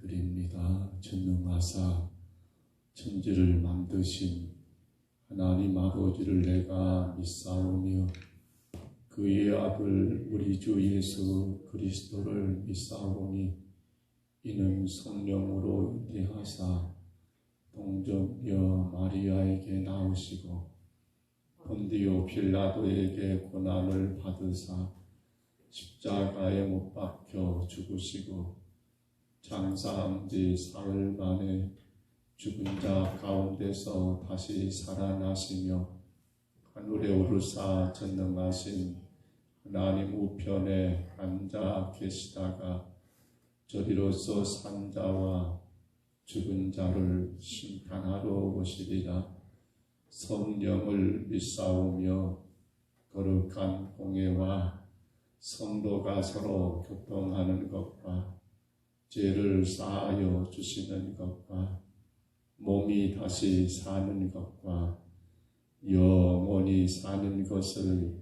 드립니다. 전능하사 천지를 만드신 하나님 아버지를 내가 믿사오며 그의 아들 우리 주 예수 그리스도를 믿사오니 이는 성령으로 잉태하사 동정녀 마리아에게 나오시고 본디오 빌라도에게 고난을 받으사 십자가에 못 박혀 죽으시고 장사한 지 사흘 만에 죽은 자 가운데서 다시 살아나시며 하늘에 오르사 전능하신 하나님 우편에 앉아 계시다가 저리로서 산 자와 죽은 자를 심판하러 오시리라. 성령을 믿사오며 거룩한 공회와 성도가 서로 교통하는 것과 죄를 사하여 주시는 것과 몸이 다시 사는 것과 영원히 사는 것을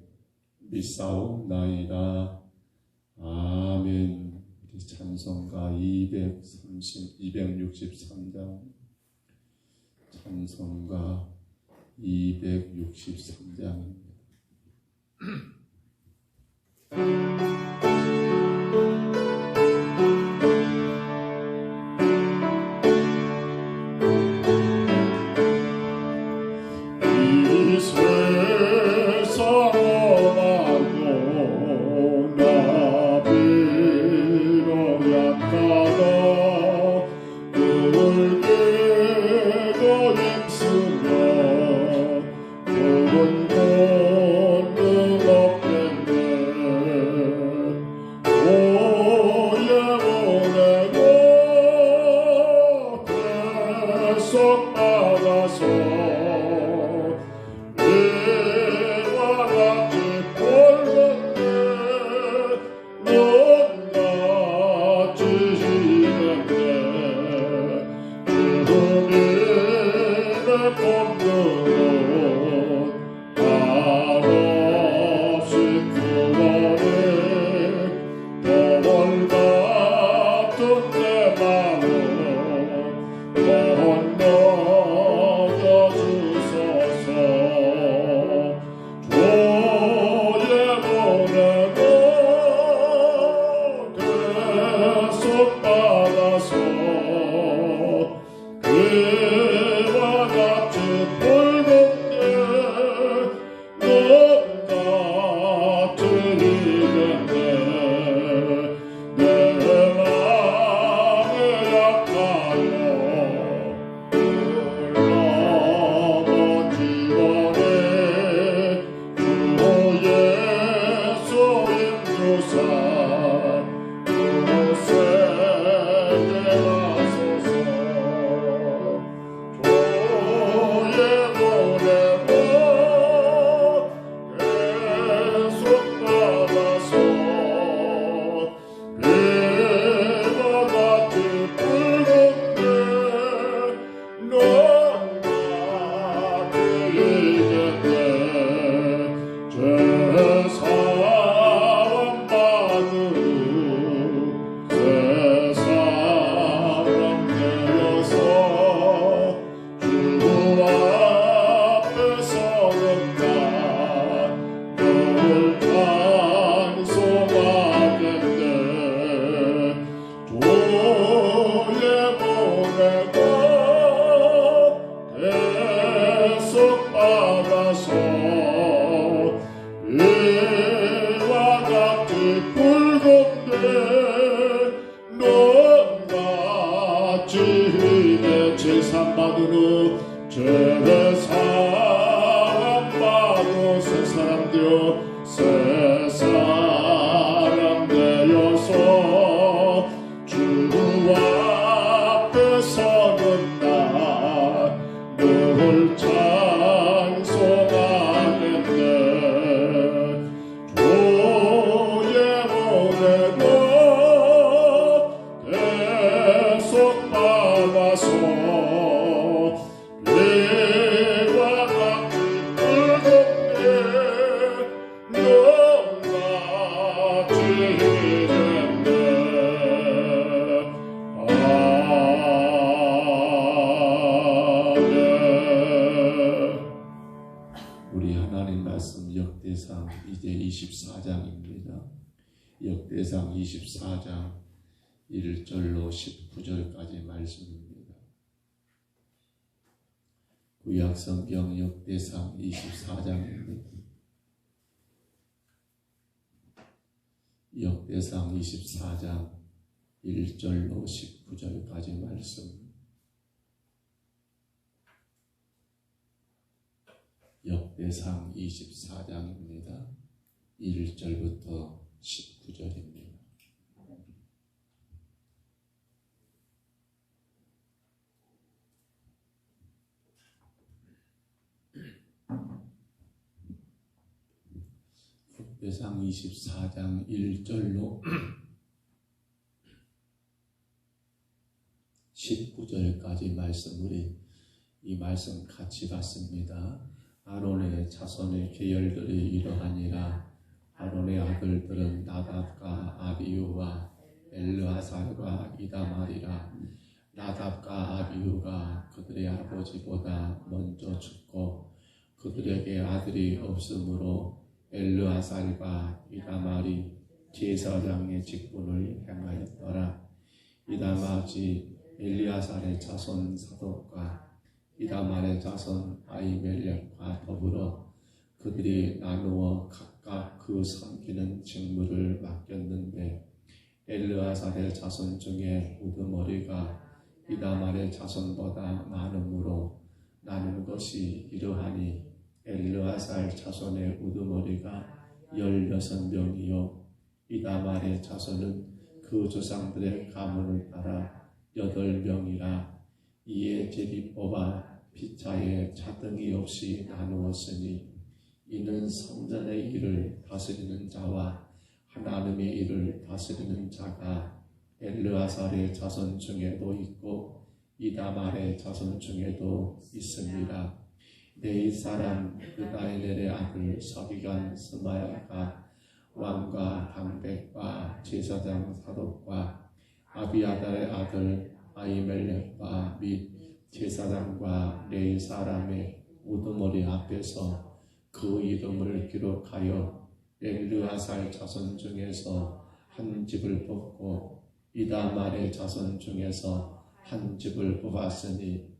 믿사옵나이다. 아멘. 우리 찬송가 263장 찬송가 263장입니다. 있습니다. 역대상 24장 1절로 19절까지 말씀입니다. 구약성경 역대상 24장입니다. 역대상 24장 1절로 19절까지 말씀. 역대상 24장입니다. 1절부터 19절입니다. 역대상 24장 1절로 19절까지 말씀, 우리 이 말씀 같이 봤습니다. 아론의 자손의 계열들이 이러하니라. 아론의 아들들은 나답과 아비후와 엘르아살과 이다말이라. 나답과 아비후가 그들의 아버지보다 먼저 죽고 그들에게 아들이 없으므로 엘르아살과 이다말이 제사장의 직분을 행하였더라. 이다말이 엘리아살의 자손 사독과 이다말의 자손 아히멜렉과 더불어 그들이 나누어 각각 그 섬기는 직무를 맡겼는데, 엘르아살의 자손 중에 우두머리가 이다말의 자손보다 많으므로 나눈 것이 이러하니, 엘르아살 자손의 우두머리가 16명이요 이다말의 자손은 그 조상들의 가문을 따라 8명이라. 이에 제비 뽑아 피차에 차등이 없이 나누었으니, 이는 성전의 일을 다스리는 자와 하나님의 일을 다스리는 자가 엘르아살의 자손 중에도 있고 이다말의 자손 중에도 있습니다. 네이 사람 그다일엘의 아들 서기관 스마야가 왕과 방백과 제사장 사독과 아비아달의 아들 아히멜렉과 및 제사장과 레위 사람의 우두머리 앞에서 그 이름을 기록하여 엘르아살 자손 중에서 한 집을 뽑고 이다말의 자손 중에서 한 집을 뽑았으니,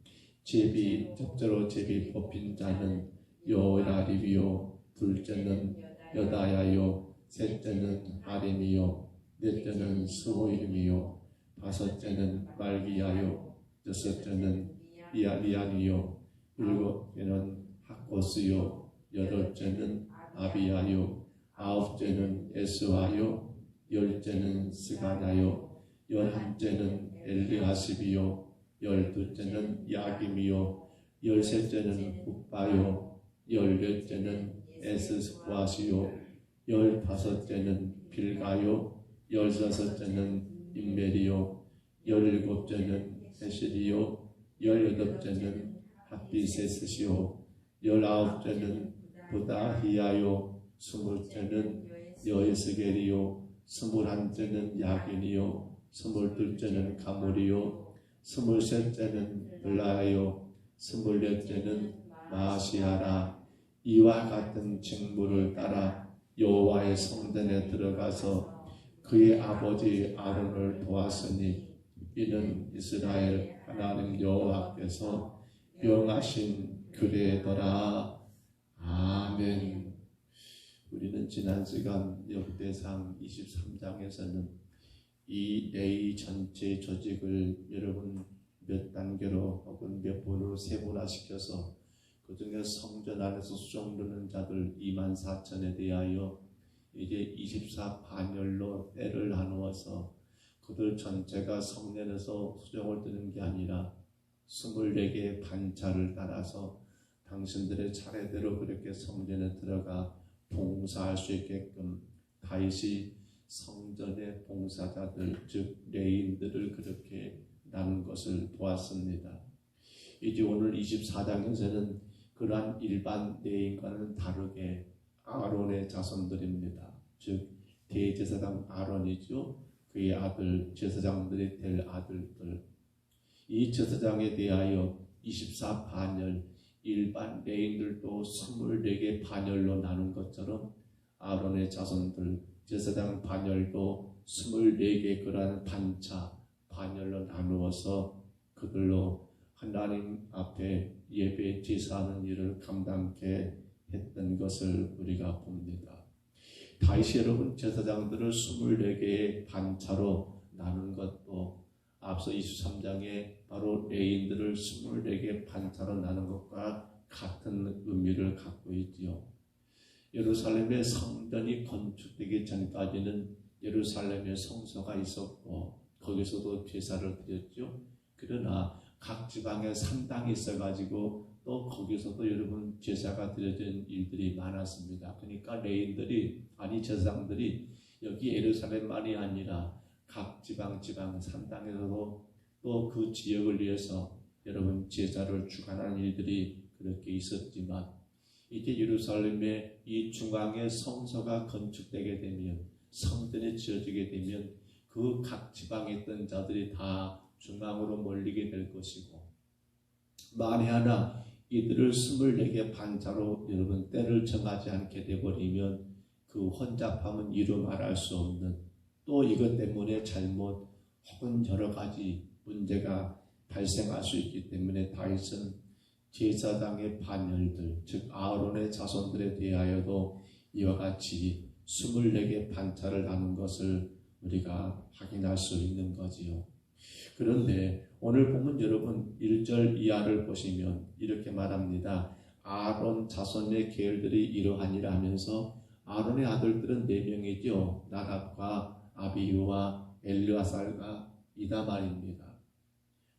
첫째로 제비 뽑힌 자는 요야립이요, 둘째는 여다야요, 셋째는 아림이요, 넷째는 스호일임이요, 다섯째는 말기야요, 여섯째는 리안이요, 일곱째는 하코스요, 여덟째는 아비야요, 아홉째는 에스와요, 열째는 스가냐요, 열한째는 엘리아십이요, 열둘째는 야김이요, 열셋째는 굿바요, 열넷째는 에스와시요, 열다섯째는 빌가요, 열여섯째는 임멜이요, 열일곱째는 에실이요, 열여덟째는 핫비세스시요, 열아홉째는 부다히야요, 스물째는 여에스겔이요, 스물한째는 야긴이요, 스물둘째는 가물이요, 스물셋째는 블라요, 스물넷째는 마시아라. 이와 같은 직무를 따라 여호와의 성전에 들어가서 그의 아버지 아론을 도왔으니, 이는 이스라엘 하나님 여호와께서 명하신 규례더라. 아멘. 우리는 지난 시간 역대상 23장에서는 이 레위 전체 조직을 여러분 몇 단계로 혹은 몇 번으로 세분화시켜서 그 중에 성전 안에서 수종 두는 자들 24,000에 대하여 이제 24반열로 때를 나누어서 그들 전체가 성전에서 수종을 두는 게 아니라 24개의 반차를 따라서 당신들의 차례대로 그렇게 성전에 들어가 봉사할 수 있게끔 다윗이 성전의 봉사자들, 즉 레위인들을 그렇게 나눈 것을 보았습니다. 이제 오늘 24장에서는 그러한 일반 레위인과는 다르게 아론의 자손들입니다. 즉 대제사장 아론이죠. 그의 아들, 제사장들이 될 아들들. 이 제사장에 대하여 24반열, 일반 레위인들도 24개 반열로 나눈 것처럼 아론의 자손들, 제사장 반열도 24개 그러한 반열로 나누어서 그들로 하나님 앞에 예배 제사하는 일을 감당케 했던 것을 우리가 봅니다. 다윗이 여러분 제사장들을 24개의 반차로 나눈 것도 앞서 23장에 바로 레인들을 24개 반차로 나눈 것과 같은 의미를 갖고 있지요. 예루살렘의 성전이 건축되기 전까지는 예루살렘에 성소가 있었고 거기서도 제사를 드렸죠. 그러나 각 지방에 산당이 있어가지고 또 거기서도 여러분 제사가 드려진 일들이 많았습니다. 그러니까 레인들이 제사장들이 여기 예루살렘만이 아니라 각 지방 산당에서도 또 그 지역을 위해서 여러분 제사를 주관하는 일들이 그렇게 있었지만 이제 예루살렘의 이 중앙에 성소가 건축되게 되면 성전이 지어지게 되면 그 각 지방에 있던 자들이 다 중앙으로 몰리게 될 것이고 만에 하나 이들을 24개 반차로 여러분 때를 정하지 않게 되버리면 그 혼잡함은 이루 말할 수 없는 또 이것 때문에 잘못 혹은 여러 가지 문제가 발생할 수 있기 때문에 다윗은 제사장의 반열들 즉 아론의 자손들에 대하여도 이와 같이 24개 반차를 나눈 것을 우리가 확인할 수 있는 거지요. 그런데 오늘 보면 여러분 1절 이하를 보시면 이렇게 말합니다. 아론 자손의 계열들이 이러하니라 하면서 아론의 아들들은 4명이죠. 나답과 아비후와 엘르아살과 이다말입니다.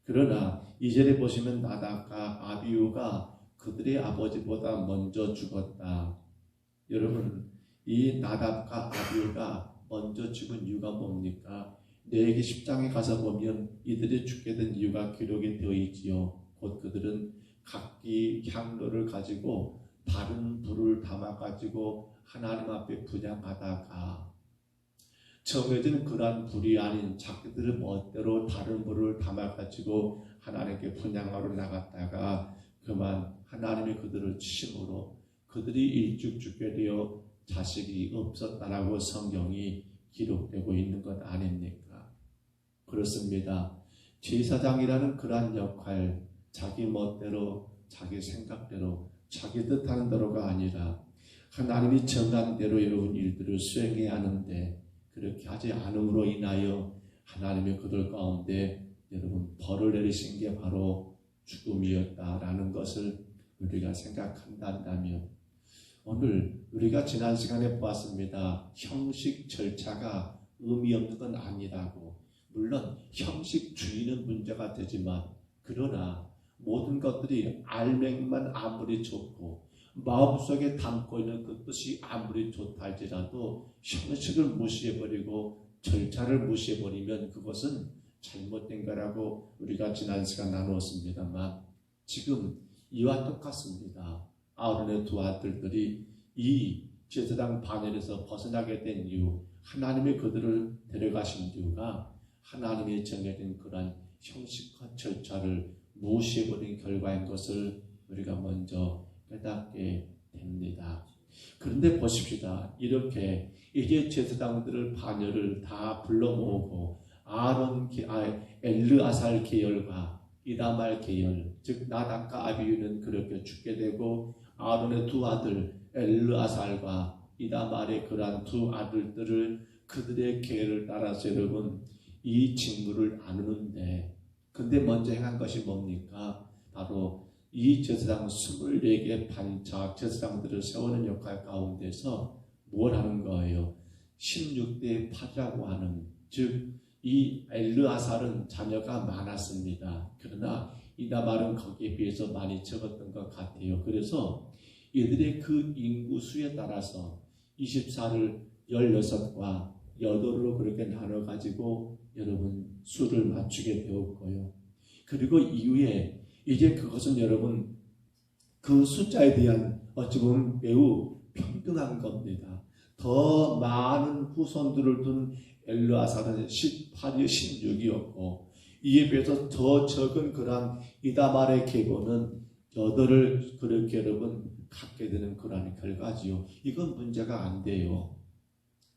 그러나 2절에 보시면 나답과 아비후가 그들의 아버지보다 먼저 죽었다. 여러분 이 나답과 아비후가 먼저 죽은 이유가 뭡니까? 레위기 10장에 가서 보면 이들이 죽게 된 이유가 기록이 되어 있지요. 곧 그들은 각기 향로를 가지고 다른 불을 담아가지고 하나님 앞에 분향하다가 정해진 그러한 불이 아닌 자기들의 멋대로 다른 불을 담아가지고 하나님께 분향하러 나갔다가 그만 하나님이 그들을 치심으로 그들이 일찍 죽게 되어 자식이 없었다라고 성경이 기록되고 있는 것 아닙니까? 그렇습니다. 제사장이라는 그러한 역할, 자기 멋대로, 자기 생각대로, 자기 뜻하는 대로가 아니라 하나님이 정한 대로 여러분 일들을 수행해야 하는데 그렇게 하지 않음으로 인하여 하나님이 그들 가운데 여러분 벌을 내리신 게 바로 죽음이었다라는 것을 우리가 생각한다면 오늘 우리가 지난 시간에 보았습니다. 형식 절차가 의미 없는 건 아니라고. 물론 형식주의는 문제가 되지만 그러나 모든 것들이 알맹이만 아무리 좋고 마음속에 담고 있는 그 뜻이 아무리 좋다 할지라도 형식을 무시해버리고 절차를 무시해버리면 그것은 잘못된 거라고 우리가 지난 시간 나누었습니다만 지금 이와 똑같습니다. 아론의 두 아들들이 이 제사장 반열에서 벗어나게 된 이유, 하나님이 그들을 데려가신 이유가 하나님이 정해진 그러한 형식과 절차를 무시해버린 결과인 것을 우리가 먼저 깨닫게 됩니다. 그런데 보십시다. 이렇게 이제 제사장들을 반열을 다 불러 모으고 엘르아살 계열과 이다말 계열, 즉 나답과 아비후는 그렇게 죽게 되고 아론의 두 아들 엘르아살과 이다말의 그러한 두 아들들을 그들의 계열을 따라서 여러분 이 직무를 나누는데 근데 먼저 행한 것이 뭡니까? 바로 이 제사장 24개 반차 제사장들을 세우는 역할 가운데서 뭘 하는 거예요? 16대 8이라고 하는 즉 이 엘르아살은 자녀가 많았습니다. 그러나 이다말은 거기에 비해서 많이 적었던 것 같아요. 그래서 이들의 그 인구수에 따라서 24를 16과 8으로 그렇게 나눠가지고 여러분 수를 맞추게 되었고요. 그리고 이후에 이제 그것은 여러분 그 숫자에 대한 어찌 보면 매우 평등한 겁니다. 더 많은 후손들을 둔 엘르아살은 18이 16이었고 이에 비해서 더 적은 그러한 이다말의 계보는 8을 그렇게 여러분 갖게 되는 그러한 결과지요. 이건 문제가 안 돼요.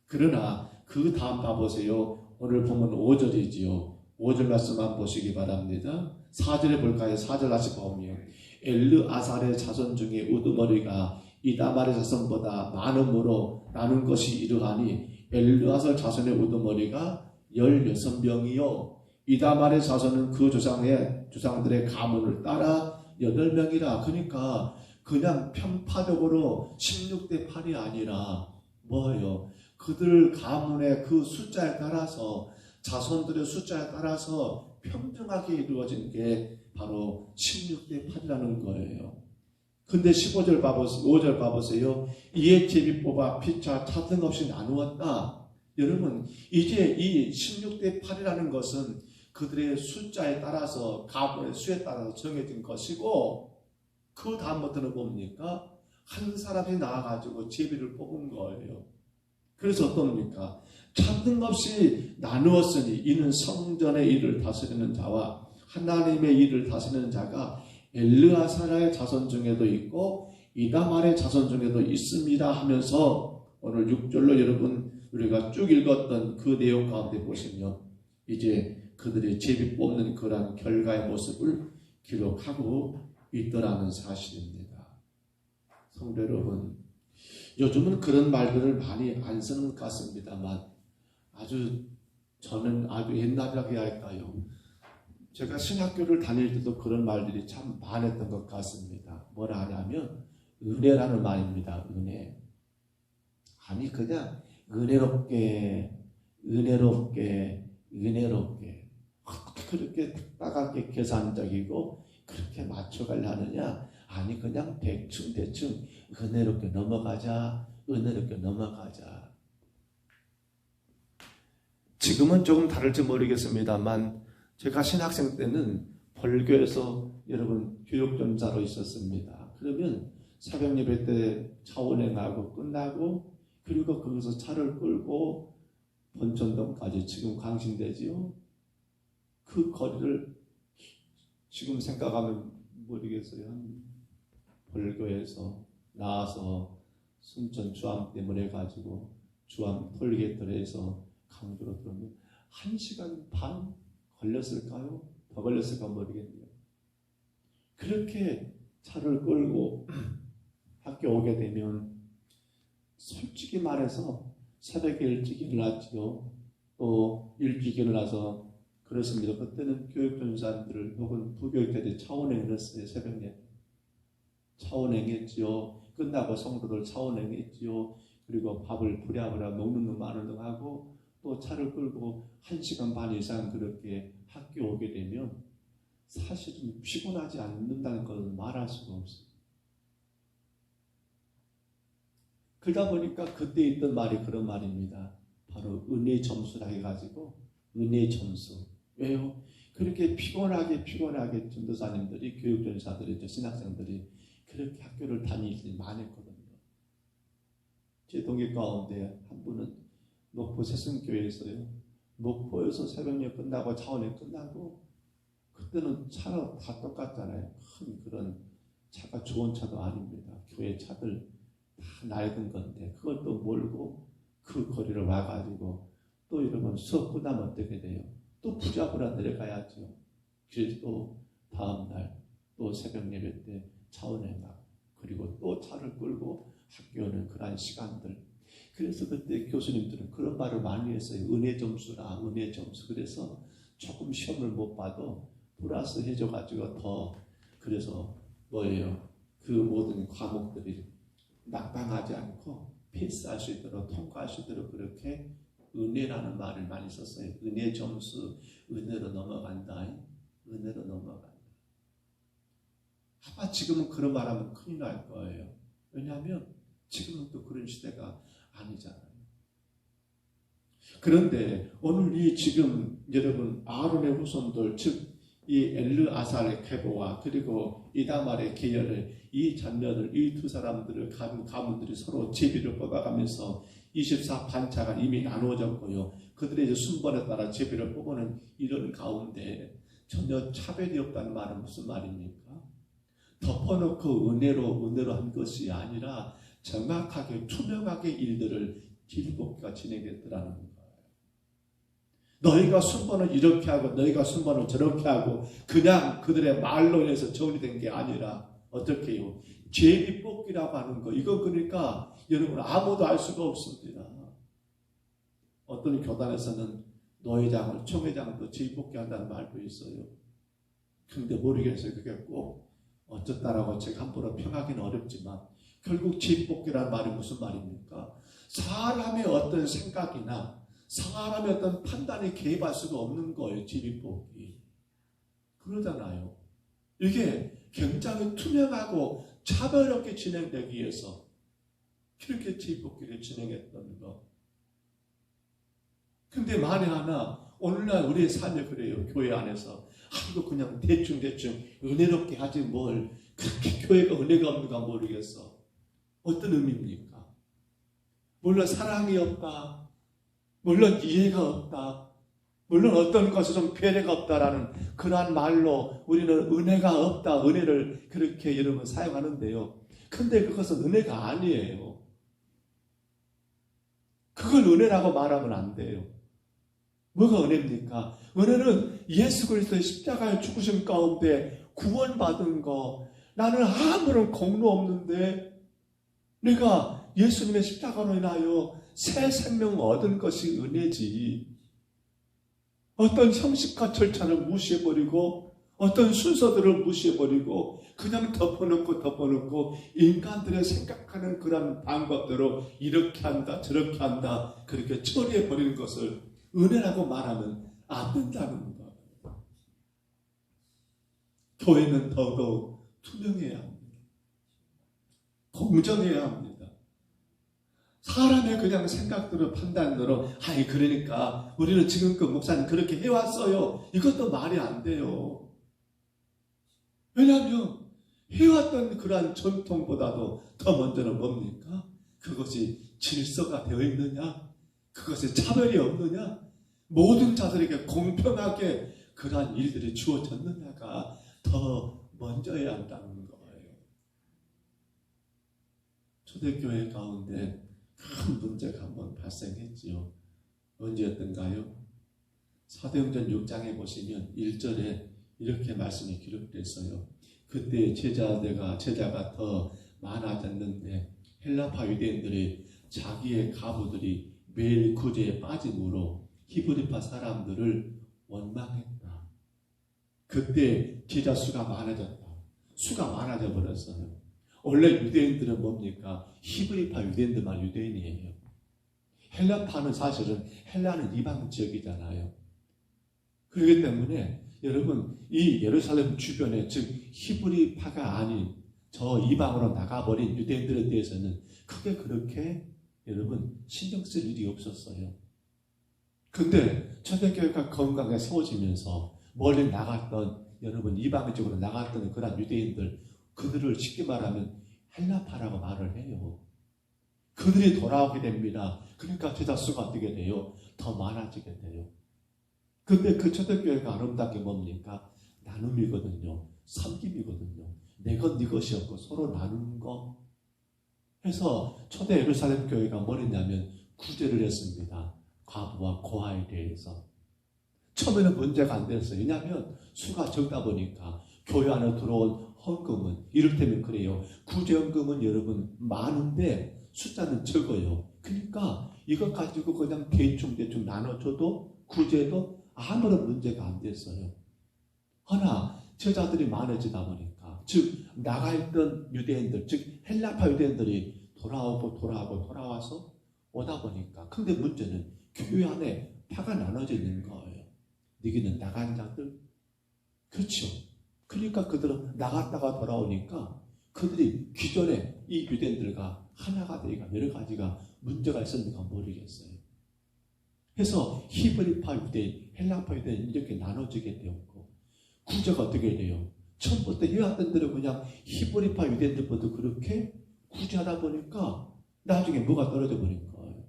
그러나 그 다음 봐보세요. 오늘 보면 5절이지요. 5절 말씀만 보시기 바랍니다. 4절에 볼까요? 4절 다시 보면 엘르아살의 자손 중에 우두머리가 이다말의 자손보다 많음으로 나눈 것이 이러하니 엘르아살 자손의 우두머리가 16명이요 이다말의 자손은 그 조상들의 가문을 따라 8명이라. 그러니까 그냥 편파적으로 16대 8이 아니라 뭐예요? 그들 가문의 그 숫자에 따라서 자손들의 숫자에 따라서 평등하게 이루어진 게 바로 16대 8이라는 거예요. 근데 5절 봐보세요. 이에 제비 뽑아 피차 차등 없이 나누었다. 여러분, 이제 이 16대 8이라는 것은 그들의 숫자에 따라서 가문의 수에 따라서 정해진 것이고, 그 다음부터는 뭡니까? 한 사람이 나와가지고 제비를 뽑은 거예요. 그래서 어떻습니까? 차등 없이 나누었으니 이는 성전의 일을 다스리는 자와 하나님의 일을 다스리는 자가 엘르아살의 자손 중에도 있고 이다말의 자손 중에도 있습니다 하면서 오늘 6절로 여러분 우리가 쭉 읽었던 그 내용 가운데 보시면 이제 그들이 제비 뽑는 그러한 결과의 모습을 기록하고 있더라는 사실입니다. 성도 여러분, 요즘은 그런 말들을 많이 안 쓰는 것 같습니다만 저는 아주 옛날이라고 해야 할까요? 제가 신학교를 다닐 때도 그런 말들이 참 많았던 것 같습니다. 뭐라 하냐면 은혜라는 말입니다. 은혜. 아니 그냥 은혜롭게 그렇게 딱하게 계산적이고 그렇게 맞춰가려 하느냐? 아니 그냥 대충 은혜롭게 넘어가자. 지금은 조금 다를지 모르겠습니다만 제가 신학생 때는 벌교에서 여러분 교육전사로 있었습니다. 그러면 새벽 예배 때 차원행하고 끝나고 그리고 거기서 차를 끌고 본천동까지 지금 광신대지요. 그 거리를 지금 생각하면 모르겠어요. 벌교에서 나와서 순천 주암 때문에 가지고 주암 톨게이트를 해서 강주로 들어오면 1시간 반 걸렸을까요? 더 걸렸을까 모르겠네요. 그렇게 차를 끌고 학교 오게 되면 솔직히 말해서 새벽에 일찍 일어났지요. 또 일찍 일어나서 그렇습니다. 그때는 교육전사님들을 혹은 부교육자들이 차원행을 했어요. 새벽에 차원행했지요. 끝나고 성도들 차원행했지요. 그리고 밥을 부랴부랴 먹는 둥 마는 둥 하고 또 차를 끌고 1시간 반 이상 그렇게 학교 오게 되면 사실은 피곤하지 않는다는 것은 말할 수가 없어요. 그러다 보니까 그때 있던 말이 그런 말입니다. 바로 은혜 점수라 해가지고 은혜 점수. 왜요? 그렇게 피곤하게 전도사님들이 교육전사들이 신학생들이 그렇게 학교를 다닐 때 많았거든요. 제 동기 가운데 한 분은 목포 새순교회에서요. 목포에서 새벽녘 끝나고 차원에 끝나고 그때는 차가 다 똑같잖아요. 큰 그런 차가 좋은 차도 아닙니다. 교회 차들 다 낡은 건데 그걸 또 몰고 그 거리를 와가지고 또 여러분 수업 끝나면 어떻게 돼요? 또 부랴부랴 내려가야죠. 그래서 또 다음날 또 새벽 예배 때 차원에 가고 그리고 또 차를 끌고 학교 오는 그러한 시간들. 그래서 그때 교수님들은 그런 말을 많이 했어요. 은혜 점수라 은혜 점수. 그래서 조금 시험을 못 봐도 플러스 해줘가지고 더 그래서 뭐예요? 그 모든 과목들이 낙방하지 않고 패스할 수 있도록 통과할 수 있도록 그렇게 은혜라는 말을 많이 썼어요. 은혜 점수, 은혜로 넘어간다. 은혜로 넘어간다. 아마 지금은 그런 말하면 큰일 날 거예요. 왜냐하면 지금은 또 그런 시대가 아니잖아요. 그런데 오늘 이 지금 여러분 아론의 후손들 즉 이 엘르아살의 계보와 그리고 이다말의 계열의 이 자녀들 이 두 사람들을 가문들이 서로 제비를 뽑아가면서 24반차가 이미 나누어졌고요. 그들의 이제 순번에 따라 제비를 뽑아는 이런 가운데 전혀 차별이 없다는 말은 무슨 말입니까? 덮어놓고 은혜로 한 것이 아니라 정확하게 투명하게 일들을 제비뽑기가 진행됐더라는 거예요. 너희가 순번을 이렇게 하고 너희가 순번을 저렇게 하고 그냥 그들의 말로 인해서 정리된 게 아니라 어떻게 해요? 제비뽑기라고 하는 거. 이거 그러니까 여러분 아무도 알 수가 없습니다. 어떤 교단에서는 노회장을 총회장도 제비뽑기 한다는 말도 있어요. 근데 모르겠어요. 그게 꼭 어쩌다라고 제가 함부로 평하기는 어렵지만 결국 제비뽑기라는 말이 무슨 말입니까? 사람의 어떤 생각이나 사람의 어떤 판단에 개입할 수가 없는 거예요. 제비뽑기. 그러잖아요. 이게 굉장히 투명하고 차별 없게 진행되기 위해서 그렇게 제비뽑기를 진행했던 거. 근데 만에 하나 오늘날 우리의 삶이 그래요. 교회 안에서 이거 그냥 대충 은혜롭게 하지 뭘 그렇게 교회가 은혜가 없는가 모르겠어. 어떤 의미입니까? 물론 사랑이 없다. 물론 이해가 없다. 물론 어떤 것에 좀 배려가 없다라는 그러한 말로 우리는 은혜가 없다. 은혜를 그렇게 여러분 사용하는데요. 근데 그것은 은혜가 아니에요. 그걸 은혜라고 말하면 안 돼요. 뭐가 은혜입니까? 은혜는 예수 그리스도의 십자가의 죽으심 가운데 구원받은 거. 나는 아무런 공로 없는데 내가 예수님의 십자가로 인하여 새 생명을 얻은 것이 은혜지. 어떤 형식과 절차를 무시해버리고 어떤 순서들을 무시해버리고 그냥 덮어놓고 인간들의 생각하는 그런 방법대로 이렇게 한다 저렇게 한다 그렇게 처리해버리는 것을 은혜라고 말하면 안 된다는 거예요. 교회는 더더욱 투명해야 합니다. 공정해야 합니다. 사람의 그냥 생각대로 판단대로 그러니까 우리는 지금껏 목사님 그렇게 해왔어요. 이것도 말이 안 돼요. 왜냐하면 해왔던 그러한 전통보다도 더 먼저는 뭡니까? 그것이 질서가 되어 있느냐? 그것이 차별이 없느냐? 모든 자들에게 공평하게 그러한 일들이 주어졌느냐가 더 먼저야 한다는 거예요. 초대교회 가운데 큰 문제가 한번 발생했지요. 언제였던가요? 사도행전 6장에 보시면 1절에 이렇게 말씀이 기록됐어요. 그때 제자가 더 많아졌는데 헬라파 유대인들이 자기의 가부들이 매일 구제에 빠짐으로 히브리파 사람들을 원망했다. 그때 제자 수가 많아졌다. 수가 많아져 버렸어요. 원래 유대인들은 뭡니까? 히브리파 유대인들만 유대인이에요. 헬라파는 사실은 헬라는 이방 지역이잖아요. 그렇기 때문에 여러분 이 예루살렘 주변에 즉 히브리파가 아닌 저 이방으로 나가버린 유대인들에 대해서는 크게 그렇게 여러분 신경 쓸 일이 없었어요. 근데 초대교회가 건강하게 세워지면서 멀리 나갔던 여러분 이방 쪽으로 나갔던 그런 유대인들 그들을 쉽게 말하면 헬라파라고 말을 해요. 그들이 돌아오게 됩니다. 그러니까 제자 수가 어떻게 돼요? 더 많아지게 돼요. 근데 그 초대교회가 아름답게 뭡니까? 나눔이거든요. 섬김이거든요. 내 것 네 것이 없고 서로 나누는 거 해서 초대 예루살렘 교회가 뭘 했냐면 구제를 했습니다. 과부와 고아에 대해서. 처음에는 문제가 안 됐어요. 왜냐하면 수가 적다 보니까 교회 안에 들어온 헌금은 이를테면 그래요. 구제헌금은 여러분 많은데 숫자는 적어요. 그러니까 이것 가지고 그냥 대충 나눠줘도 구제도 아무런 문제가 안 됐어요. 허나 제자들이 많아지다 보니까 즉 나가있던 유대인들 즉 헬라파 유대인들이 돌아와서 오다 보니까 근데 문제는 교회 안에 파가 나눠져 있는 거예요. 여기는 나간 자들 그렇죠. 그러니까 그들은 나갔다가 돌아오니까 그들이 기존에 이 유대인들과 하나가 되기가 여러 가지가 문제가 있었는가 모르겠어요. 해서 히브리파 유대인, 헬라파 유대인 이렇게 나눠지게 되었고 구제가 어떻게 돼요? 처음부터 해왔던 대로 그냥 히브리파 유대인들보다 그렇게 구제하다 보니까 나중에 뭐가 떨어져 버린 거예요.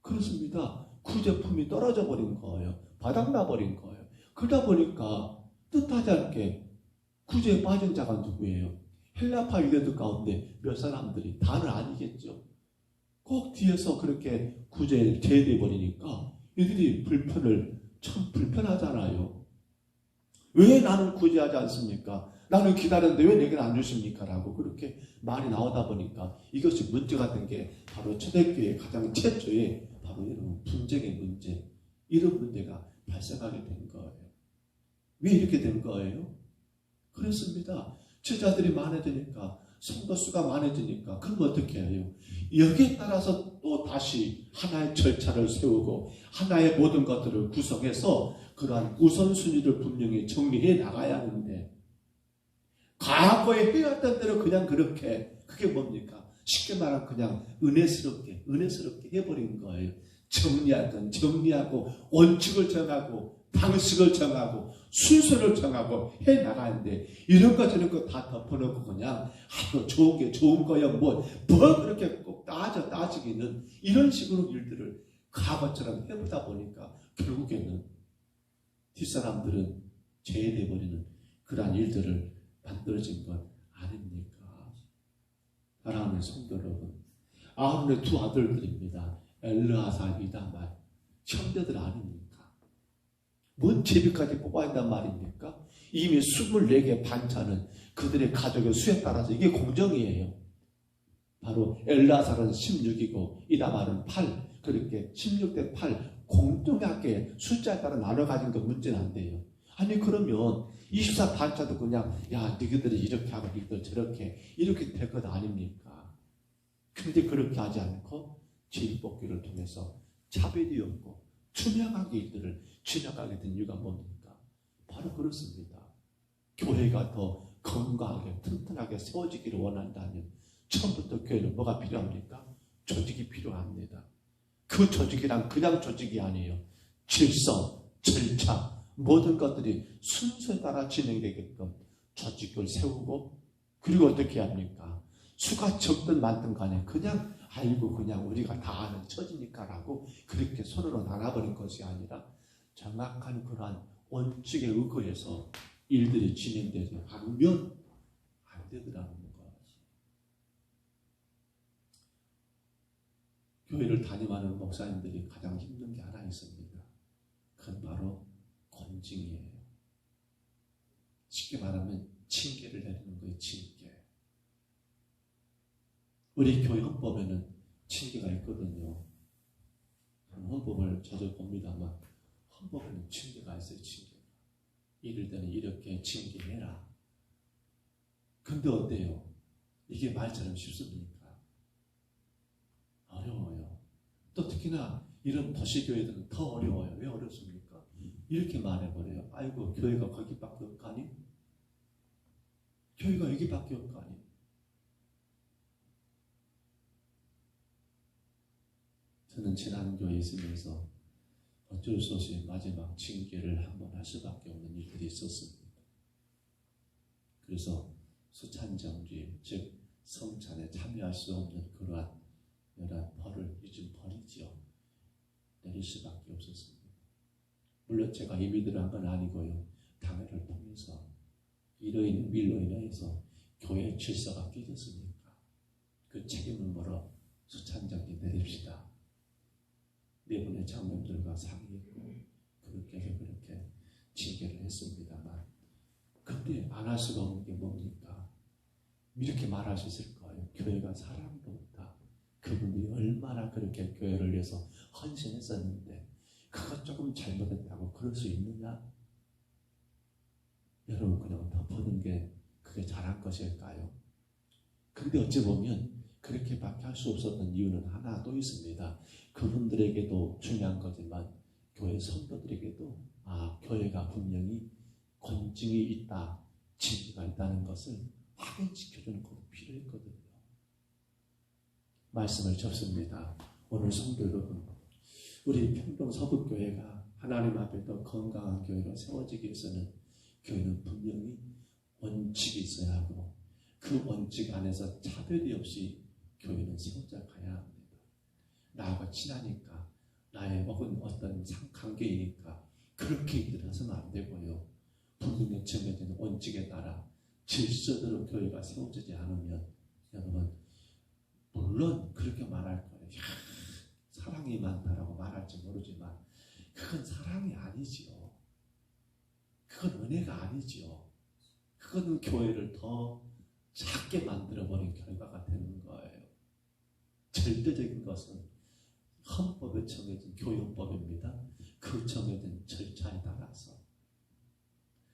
그렇습니다. 구제품이 떨어져 버린 거예요. 바닥나 버린 거예요. 그러다 보니까 뜻하지 않게 구제에 빠진 자가 누구예요? 헬라파 유대인들 가운데 몇 사람들이 다는 아니겠죠. 꼭 뒤에서 그렇게 제대해 버리니까 이들이 참 불편하잖아요. 왜 나는 구제하지 않습니까? 나는 기다렸는데 왜 내게는 안 주십니까? 라고 그렇게 말이 나오다 보니까 이것이 문제가 된 게 바로 초대교회 가장 최초의 바로 이런 분쟁의 문제, 이런 문제가 발생하게 된 거예요. 왜 이렇게 된 거예요? 그렇습니다. 제자들이 많아지니까, 성도 수가 많아지니까, 그럼 어떻게 해요? 여기에 따라서 또 다시 하나의 절차를 세우고 하나의 모든 것들을 구성해서 그러한 우선순위를 분명히 정리해 나가야 하는데, 과거에 해왔던 대로 그냥 그렇게, 그게 뭡니까? 쉽게 말하면 그냥 은혜스럽게 해버린 거예요. 정리하고 원칙을 정하고 방식을 정하고 순서를 정하고 해 나가는데, 이런 거 저런 거 다 덮어놓고 그냥 좋은 게 좋은 거야 뭐 그렇게 꼭 따지기는, 이런 식으로 일들을 과거처럼 해보다 보니까 결국에는 뒷사람들은 제외돼버리는 그러한 일들을 만들어진 것 아닙니까? 사랑하는 성도 여러분, 아론의 두 아들들입니다. 엘르아사, 이다말, 형제들 아닙니까? 뭔 제비까지 뽑아야 한단 말입니까? 이미 24개 반차는 그들의 가족의 수에 따라서 이게 공정이에요. 바로 엘르아사는 16이고 이다말은 8, 그렇게 16대 8 공정하게 숫자에 따라 나눠 가진 거 문제는 안 돼요. 아니 그러면 24 반차도 그냥 너희들이 이렇게 하고 너희들 저렇게 이렇게 될 것 아닙니까? 근데 그렇게 하지 않고 제비뽑기를 통해서 차별이 없고 투명하게 이들을 진행하게 된 이유가 뭡니까? 바로 그렇습니다. 교회가 더 건강하게 튼튼하게 세워지기를 원한다면 처음부터 교회는 뭐가 필요합니까? 조직이 필요합니다. 그 조직이란 그냥 조직이 아니에요. 질서, 절차, 모든 것들이 순서에 따라 진행되게끔 조직을 세우고, 그리고 어떻게 합니까? 수가 적든 많든 간에 그냥 그냥 우리가 다 아는 처지니까라고 그렇게 손으로 나눠버린 것이 아니라 정확한 그러한 원칙에 의거해서 일들이 진행되지 않으면 안 되더라는 거예요. 교회를 담임하는 목사님들이 가장 힘든 게 하나 있습니다. 그건 바로 권징이에요. 쉽게 말하면 징계를 내리는 거예요. 징계. 우리 교회 헌법에는 징계가 있거든요. 헌법을 자주 봅니다만 헌법에는 징계가 있어요. 징계가. 이럴 때는 이렇게 징계해라. 근데 어때요? 이게 말처럼 쉽습니까? 어려워요. 또 특히나 이런 도시교회들은 더 어려워요. 왜 어렵습니까? 이렇게 말해버려요. 아이고 교회가 거기밖에 없가니? 교회가 여기밖에 없가니? 저는 지난교회에 있으면서 어쩔 수 없이 마지막 징계를 한번 할 수밖에 없는 일들이 있었습니다. 그래서 수찬정죄, 즉 성찬에 참여할 수 없는 그러한 벌을 요즘 버리지요. 내릴 수밖에 없었습니다. 물론 제가 임의대로 한 건 아니고요. 당회를 통해서 이로 인해서 교회의 질서가 깨졌으니까 그 책임을 물어 수찬정죄 내립시다. 네 분의 장로들과 상의했고 그렇게 징계를 했습니다만, 근데 안 할 수가 없는 게 뭡니까? 이렇게 말할 수 있을 거예요. 교회가 사람도 없다. 그분들이 얼마나 그렇게 교회를 위해서 헌신했었는데 그것 조금 잘못했다고 그럴 수 있느냐? 여러분 그냥 덮어둔 게 그게 잘한 것일까요? 근데 어찌 보면 그렇게밖에 할 수 없었던 이유는 하나 또 있습니다. 그분들에게도 중요한 거지만 교회 성도들에게도 교회가 분명히 권징이 있다, 징계가 있다는 것을 확인시켜주는 꼭 필요했거든요. 말씀을 접습니다. 오늘 성도 여러분, 우리 평동 서북교회가 하나님 앞에 더 건강한 교회로 세워지기 위해서는 교회는 분명히 원칙이 있어야 하고 그 원칙 안에서 차별이 없이 교회는 세워져 가야 합니다. 나하고 친하니까, 나의 혹은 어떤 관계이니까 그렇게 일어서는 안 되고요. 분명히 정해진 원칙에 따라 질서대로 교회가 세워지지 않으면 여러분 물론 그렇게 말할 거예요. 이야, 사랑이 많다라고 말할지 모르지만 그건 사랑이 아니지요. 그건 은혜가 아니지요. 그건 교회를 더 작게 만들어버린 결과가 되는 거예요. 절대적인 것은 헌법에 정해진 교회헌법입니다. 그 정해진 절차에 따라서.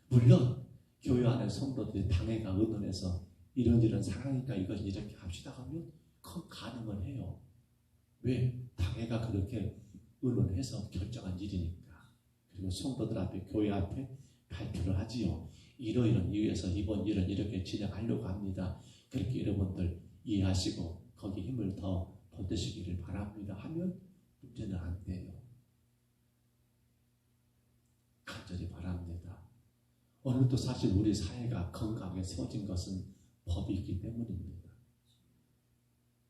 물론 교회 안에 성도들이 당회가 의논해서 이런 상황이니까 이건 이렇게 합시다 하면 그건 가능은 해요. 왜? 당회가 그렇게 의논해서 결정한 일이니까. 그리고 성도들 앞에, 교회 앞에 발표를 하지요. 이러이런 이유에서 이번 일은 이렇게 진행하려고 합니다. 그렇게 여러분들 이해하시고 거기 힘을 더 보태시기를 바랍니다 하면 문제는 안 돼요. 간절히 바랍니다. 오늘도 사실 우리 사회가 건강하게 세워진 것은 법이 있기 때문입니다.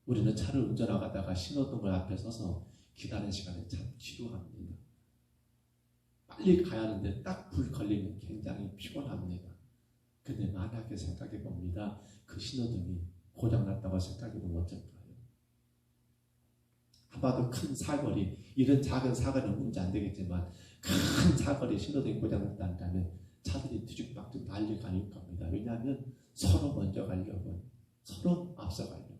우리는 차를 운전하다가 신호등을 앞에 서서 기다리는 시간에 참 지루합니다. 빨리 가야 하는데 딱 불 걸리면 굉장히 피곤합니다. 근데 만약에 생각해 봅니다. 그 신호등이 고장났다고 생각해 보면 어떨까요? 아마도 큰 사거리, 이런 작은 사거리는 문제 안 되겠지만 큰 사거리 신호등이 고장났다면 차들이 뒤죽박죽 달려갈 겁니다. 왜냐하면 서로 먼저 가려고, 서로 앞서가려고.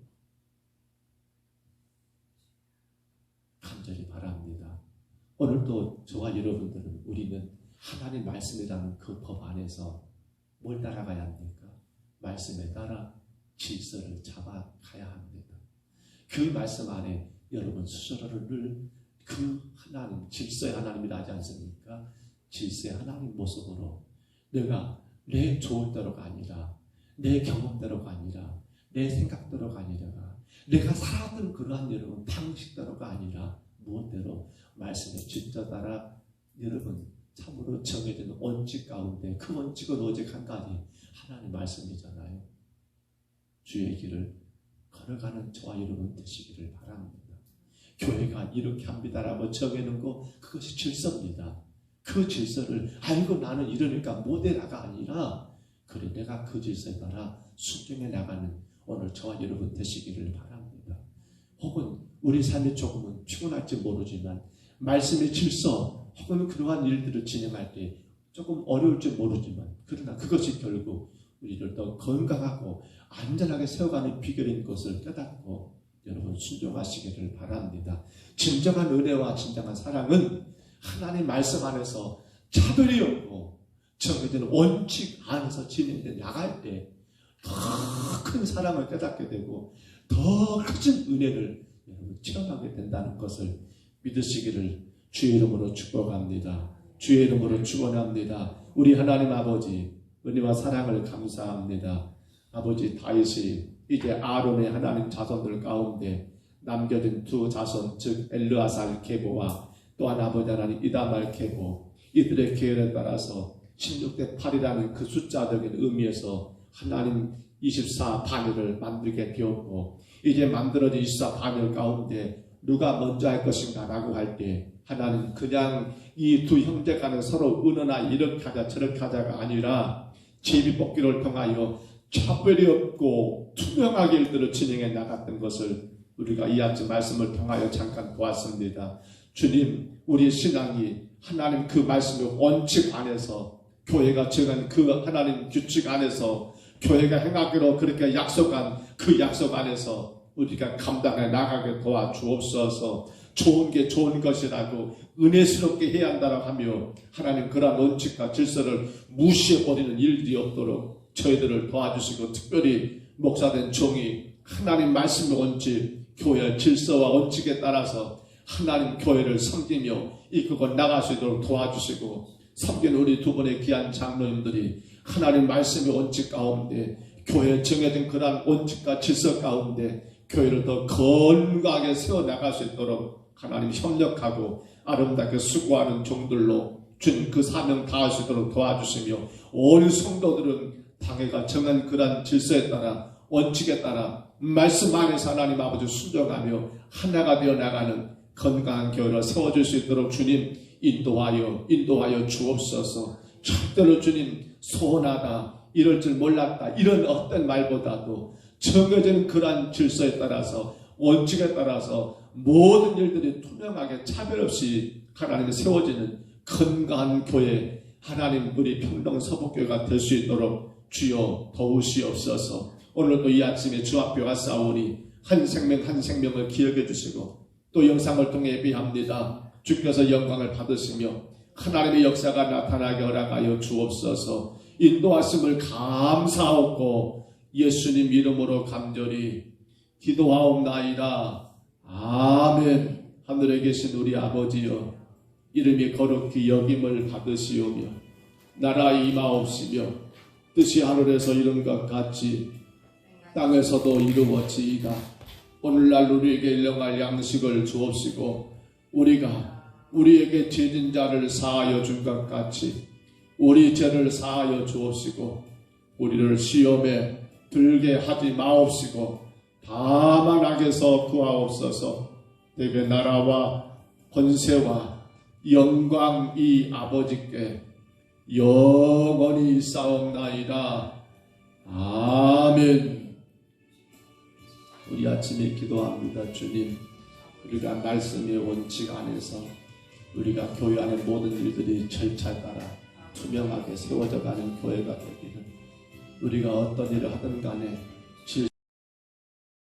간절히 바랍니다. 오늘도 저와 여러분들은 우리는 하나님 말씀이라는 그 법 안에서 뭘 따라가야 합니까? 말씀에 따라 질서를 잡아가야 합니다. 그 말씀 안에 여러분 스스로를 늘 그 하나님, 질서의 하나님이라 하지 않습니까? 질서의 하나님 모습으로 내가 내 좋을대로가 아니라 내 경험대로가 아니라 내 생각대로가 아니라 내가 살았던 그러한 여러분 방식대로가 아니라 무엇대로 말씀의 질서 따라 여러분 참으로 정해진 원칙 가운데 그 원칙은 오직 한 가지 하나님 말씀이잖아요. 주의 길을 걸어가는 저와 여러분 되시기를 바랍니다. 교회가 이렇게 합니다라고 정해놓은 거 그것이 질서입니다. 그 질서를 알고 나는 이러니까 못해나가 아니라 그래 내가 그 질서에 따라 순종해 나가는 오늘 저와 여러분 되시기를 바랍니다. 혹은 우리 삶이 조금은 피곤할지 모르지만 말씀의 질서 혹은 그러한 일들을 진행할 때 조금 어려울지 모르지만 그러나 그것이 결국 우리를 더 건강하고 안전하게 세워가는 비결인 것을 깨닫고 여러분 순종하시기를 바랍니다. 진정한 은혜와 진정한 사랑은 하나님 말씀 안에서 차별이 없고 정해진 원칙 안에서 진행돼 나갈 때 더 큰 사랑을 깨닫게 되고 더 큰 은혜를 여러분 체험하게 된다는 것을 믿으시기를 주의 이름으로 축복합니다. 주의 이름으로 축원합니다. 우리 하나님 아버지 은혜와 사랑을 감사합니다. 아버지 다윗이 이제 아론의 하나님 자손들 가운데 남겨진 두 자손 즉 엘르아살 계보와 또한 아버지 하나님 이다말 계보 이들의 계열에 따라서 16대 8이라는 그 숫자적인 의미에서 하나님 24 반열을 만들게 되었고 이제 만들어진 24 반열 가운데 누가 먼저 할 것인가 라고 할 때 하나님 그냥 이 두 형제 간에 서로 의논하 이렇게 하자 저렇게 하자가 아니라 제비뽑기를 통하여 차별이 없고 투명하게 일들을 진행해 나갔던 것을 우리가 이 아침 말씀을 통하여 잠깐 보았습니다. 주님 우리 신앙이 하나님 그 말씀의 원칙 안에서 교회가 정한 그 하나님 규칙 안에서 교회가 행하기로 그렇게 약속한 그 약속 안에서 우리가 감당해 나가게 도와주옵소서. 좋은 게 좋은 것이라고 은혜스럽게 해야 한다고 하며 하나님 그러한 원칙과 질서를 무시해버리는 일들이 없도록 저희들을 도와주시고 특별히 목사된 종이 하나님 말씀의 원칙, 교회의 질서와 원칙에 따라서 하나님 교회를 섬기며 이끌고 나갈 수 있도록 도와주시고 섬기는 우리 두 분의 귀한 장로님들이 하나님 말씀의 원칙 가운데 교회에 정해진 그러한 원칙과 질서 가운데 교회를 더 건강하게 세워나갈 수 있도록 하나님 협력하고 아름답게 수고하는 종들로 주님 그 사명 다할 수 있도록 도와주시며 온 성도들은 당회가 정한 그러한 질서에 따라 원칙에 따라 말씀 안에서 하나님 아버지 순종하며 하나가 되어 나가는 건강한 교회를 세워줄 수 있도록 주님 인도하여 주옵소서. 절대로 주님 소원하다 이럴 줄 몰랐다 이런 어떤 말보다도 정해진 그러한 질서에 따라서 원칙에 따라서 모든 일들이 투명하게 차별 없이 하나님이 세워지는 건강한 교회, 하나님 우리 평동서북교회가 될 수 있도록 주여 도우시옵소서. 오늘도 이 아침에 주 앞에 왔사오니 한 생명 한 생명을 기억해 주시고 또 영상을 통해 예배합니다. 주께서 영광을 받으시며 하나님의 역사가 나타나게 허락하여 주옵소서. 인도하심을 감사하고 예수님 이름으로 간절히 기도하옵나이다. 아멘. 하늘에 계신 우리 아버지여, 이름이 거룩히 여김을 받으시오며 나라 임하옵시며 뜻이 하늘에서 이룬 것 같이 땅에서도 이루어지이다. 오늘날 우리에게 일용할 양식을 주옵시고 우리가 우리에게 죄진 자를 사하여 준 것 같이 우리 죄를 사하여 주옵시고 우리를 시험에 들게 하지 마옵시고 다만 악에서 구하옵소서. 대개 나라와 권세와 영광이 아버지께 영원히 싸움나이다. 아멘. 우리 아침에 기도합니다. 주님, 우리가 말씀의 원칙 안에서 우리가 교회 안의 모든 일들이 절차에 따라 투명하게 세워져 가는 교회가 되기를, 우리가 어떤 일을 하든 간에